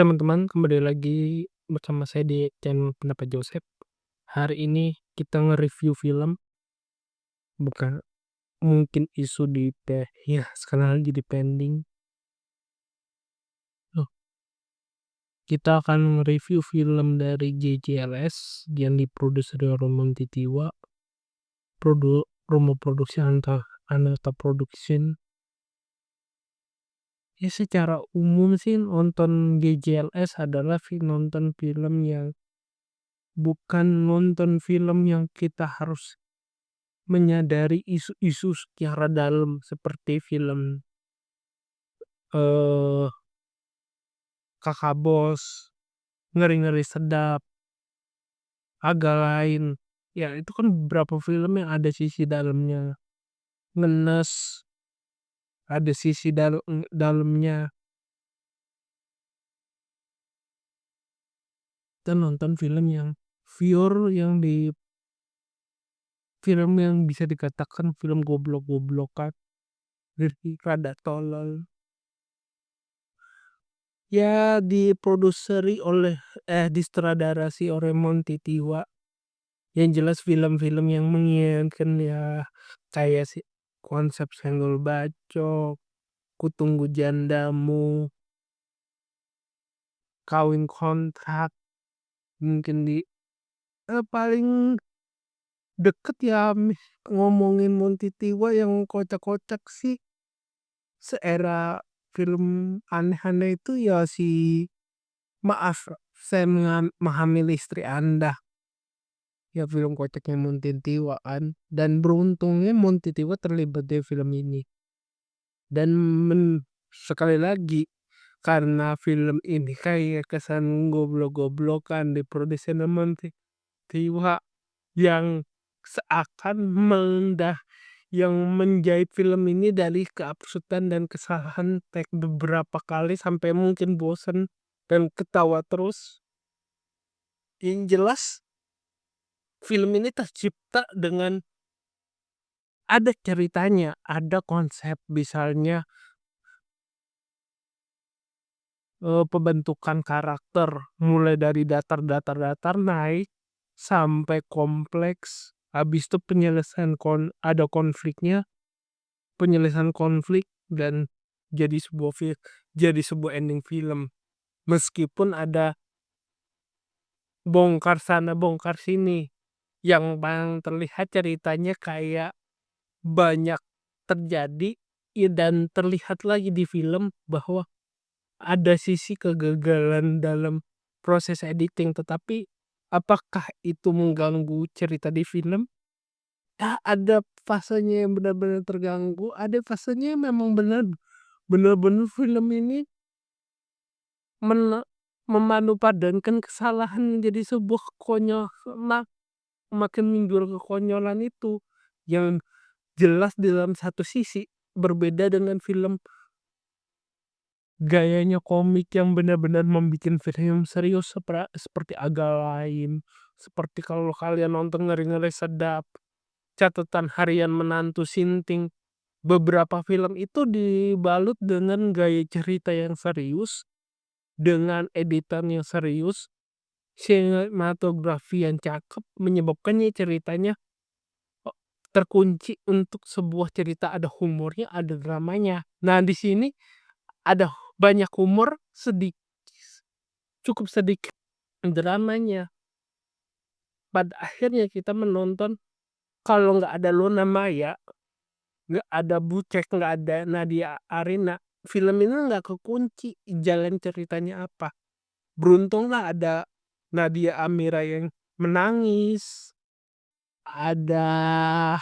Teman-teman, kembali lagi bersama saya di channel Pendapat Joseph. Hari ini kita nge-review film, bukan mungkin isu di ya sekarang lagi di pending. Loh, kita akan nge-review film dari JJLS yang diproduksi oleh Romo Titiwa, Romo Produksi Ananta Production. Ya secara umum sih nonton JJLS adalah nonton film yang bukan nonton film yang kita harus menyadari isu-isu secara dalam seperti film eh Kakak Bos, Ngeri-Ngeri Sedap, Agak Lain. Ya itu kan beberapa film yang ada sisi dalamnya. Ngenes, ada sisi dalamnya. Kita nonton film yang pure, yang di film yang bisa dikatakan film goblok-goblokan, rada tolol. Ya disutradarasi oleh Monty Tiwa. Yang jelas film-film yang mengingatkan ya kayak si Konsep Senggol Bacok, Kutunggu Jandamu, Kawin Kontrak. Mungkin paling deket ya ngomongin Monty Tiwa yang kocak-kocak sih seera film aneh-aneh itu ya si Maaf Saya Menghamili Istri Anda. Ya film kocaknya Monty Tiwa kan, dan beruntungnya Monty Tiwa terlibat di film ini. Dan sekali lagi karena film ini kayak kesan goblok-goblokan diproduksi oleh Monty Tiwa yang seakan yang menjahit film ini dari keabsurdan dan kesalahan take beberapa kali sampai mungkin bosen dan ketawa terus. Yang jelas film ini tercipta dengan ada ceritanya, ada konsep, misalnya pembentukan karakter mulai dari datar naik sampai kompleks, habis itu penyelesaian ada konfliknya, penyelesaian konflik, dan jadi sebuah ending film. Meskipun ada bongkar sana bongkar sini, yang paling terlihat ceritanya kayak banyak terjadi, ya, dan terlihat lagi di film bahwa ada sisi kegagalan dalam proses editing, tetapi apakah itu mengganggu cerita di film? Ya, ada fasenya yang benar-benar terganggu, ada fasenya yang memang benar-benar film ini memanupadankan kesalahan menjadi sebuah konyol, makin menjual kekonyolan itu yang jelas di dalam satu sisi berbeda dengan film gayanya komik yang benar-benar membuat film serius seperti Agak Lain, seperti kalau kalian nonton Ngeri-Ngeri Sedap, Catatan Harian Menantu Sinting. Beberapa film itu dibalut dengan gaya cerita yang serius, dengan editan yang serius, sinematografi yang cakep, menyebabkannya ceritanya terkunci untuk sebuah cerita, ada humornya, ada dramanya. Nah, di sini ada banyak humor, cukup sedikit dramanya. Pada akhirnya kita menonton, kalau nggak ada Luna Maya, nggak ada Bucek, nggak ada Nadia Arina, film ini nggak kekunci jalan ceritanya apa. Beruntunglah ada Nadia Amira yang menangis, ada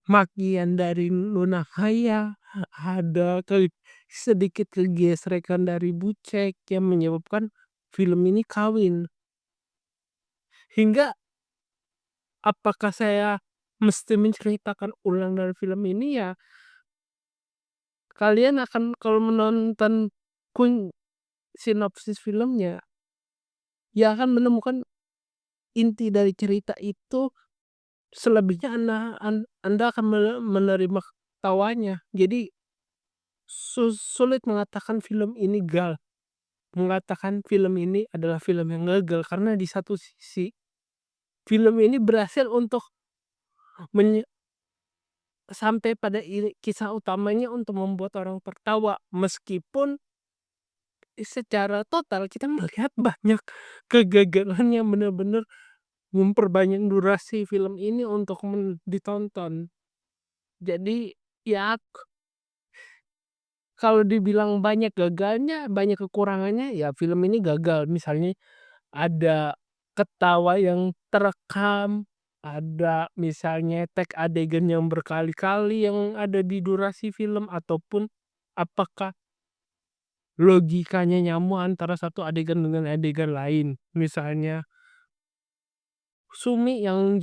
makian dari Luna Maya, ada sedikit kegesrekan dari Bucek yang menyebabkan film ini kawin. Hingga apakah saya mesti menceritakan ulang dari film ini? Ya kalian akan, kalau menonton sinopsis filmnya, ya akan menemukan inti dari cerita itu. Selebihnya anda akan menerima tawanya. Jadi sulit mengatakan film ini mengatakan film ini adalah film yang gagal karena di satu sisi, film ini berhasil untuk menye sampai pada kisah utamanya untuk membuat orang tertawa, meskipun secara total kita melihat banyak kegagalan yang benar-benar memperbanyak durasi film ini untuk ditonton. Jadi, ya kalau dibilang banyak gagalnya, banyak kekurangannya, ya film ini gagal. Misalnya ada ketawa yang terekam, ada misalnya tag adegan yang berkali-kali yang ada di durasi film, ataupun apakah logikanya nyambung antara satu adegan dengan adegan lain. Misalnya Sumi yang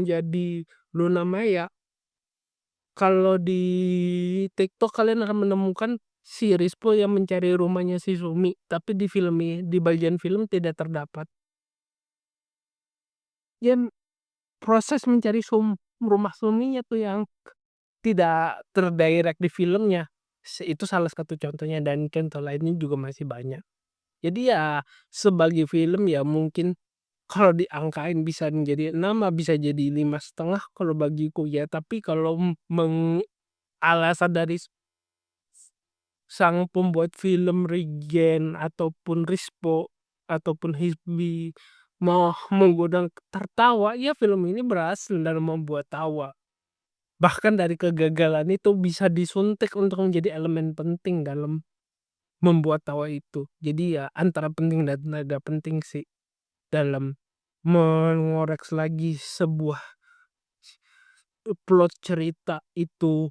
jadi Luna Maya, kalau di TikTok kalian akan menemukan si Rispo yang mencari rumahnya si Sumi, tapi di bagian film tidak terdapat. Ya, proses mencari rumah Suminya tuh yang tidak terdirect di filmnya. Itu salah satu contohnya dan contoh lainnya juga masih banyak. Jadi ya sebagai film ya mungkin kalau diangkain bisa menjadi 6, bisa jadi 5,5 kalau bagiku ya. Tapi kalau alasan dari sang pembuat film Regen ataupun Rispo ataupun Hizbi mau mengundang tertawa, ya film ini berhasil dalam membuat tawa. Bahkan dari kegagalan itu bisa disuntik untuk menjadi elemen penting dalam membuat tawa itu. Jadi ya antara penting dan tidak penting sih dalam mengoreks lagi sebuah plot cerita itu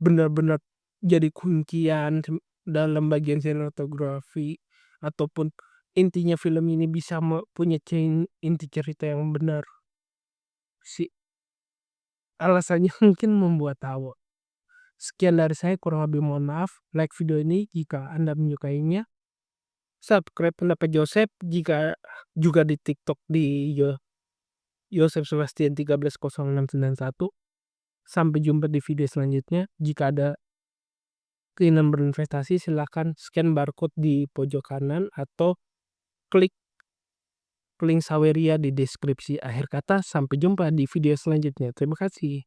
benar-benar jadi kuncian dalam bagian sinematografi, ataupun intinya film ini bisa punya inti cerita yang benar sih, alasannya mungkin membuat tawa. Sekian dari saya, kurang lebih mohon maaf. Like video ini jika Anda menyukainya. Subscribe pendapat Joseph jika juga di TikTok di Yosef Sebastian 130691. Sampai jumpa di video selanjutnya. Jika ada keinginan berinvestasi, silahkan scan barcode di pojok kanan atau klik link Saweria di deskripsi. Akhir kata, sampai jumpa di video selanjutnya. Terima kasih.